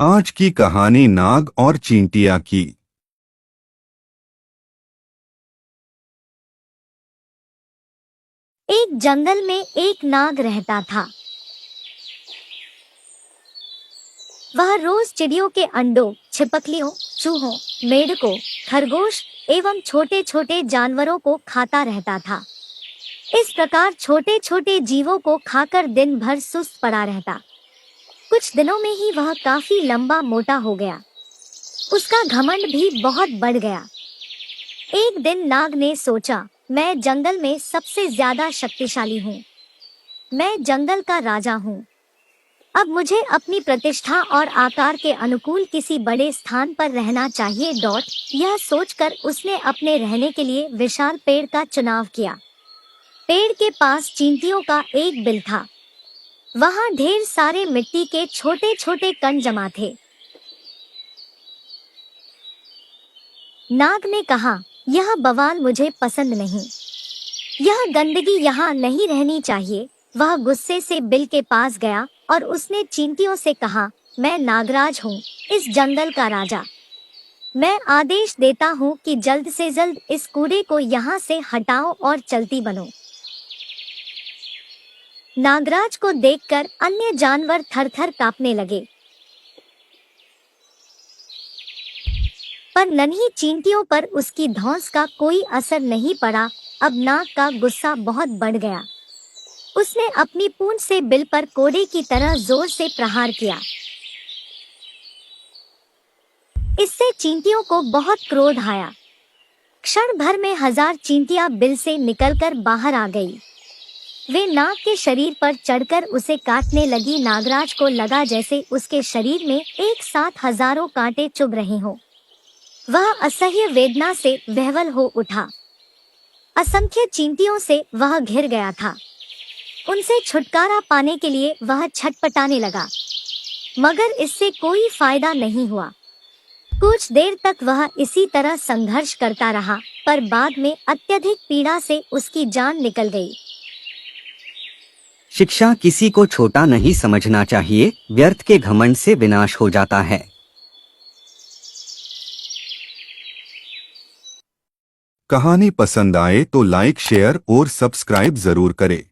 आज की कहानी नाग और चींटिया की। एक जंगल में एक नाग रहता था। वह रोज चिड़ियों के अंडों, छिपकलियों, चूहों, मेंढकों, खरगोश एवं छोटे छोटे जानवरों को खाता रहता था। इस प्रकार छोटे छोटे जीवों को खाकर दिन भर सुस्त पड़ा रहता। कुछ दिनों में ही वह काफी लंबा मोटा हो गया। उसका घमंड भी बहुत बढ़ गया। एक दिन नाग ने सोचा, मैं जंगल में सबसे ज्यादा शक्तिशाली हूँ। मैं जंगल का राजा हूँ। अब मुझे अपनी प्रतिष्ठा और आकार के अनुकूल किसी बड़े स्थान पर रहना चाहिए। यह सोचकर उसने अपने रहने के लिए विशाल पेड़ का चुनाव किया। पेड़ के पास चींटियों का एक बिल था। वहाँ ढेर सारे मिट्टी के छोटे छोटे कण जमा थे। नाग ने कहा, यह बवाल मुझे पसंद नहीं। यह गंदगी यहाँ नहीं रहनी चाहिए। वह गुस्से से बिल के पास गया और उसने चींटियों से कहा, मैं नागराज हूँ, इस जंगल का राजा। मैं आदेश देता हूँ कि जल्द से जल्द इस कूड़े को यहाँ से हटाओ और चलती बनो। नागराज को देखकर अन्य जानवर थर-थर कांपने लगे, पर नन्ही चींटियों पर उसकी धौंस का कोई असर नहीं पड़ा। अब नाग का गुस्सा बहुत बढ़ गया। उसने अपनी पूंछ से बिल पर कोड़े की तरह जोर से प्रहार किया। इससे चींटियों को बहुत क्रोध आया। क्षण भर में 1000 चींटियां बिल से निकलकर बाहर आ गई। वे नाग के शरीर पर चढ़कर उसे काटने लगी। नागराज को लगा जैसे उसके शरीर में एक साथ हजारों कांटे चुभ रहे हों। वह असह्य वेदना से विह्वल हो उठा। असंख्य चींटियों से वह घिर गया था। उनसे छुटकारा पाने के लिए वह छटपटाने लगा, मगर इससे कोई फायदा नहीं हुआ। कुछ देर तक वह इसी तरह संघर्ष करता रहा, पर बाद में अत्यधिक पीड़ा से उसकी जान निकल गई। शिक्षा किसी को छोटा नहीं समझना चाहिए, व्यर्थ के घमंड से विनाश हो जाता है। कहानी पसंद आए तो लाइक, शेयर और सब्सक्राइब जरूर करें।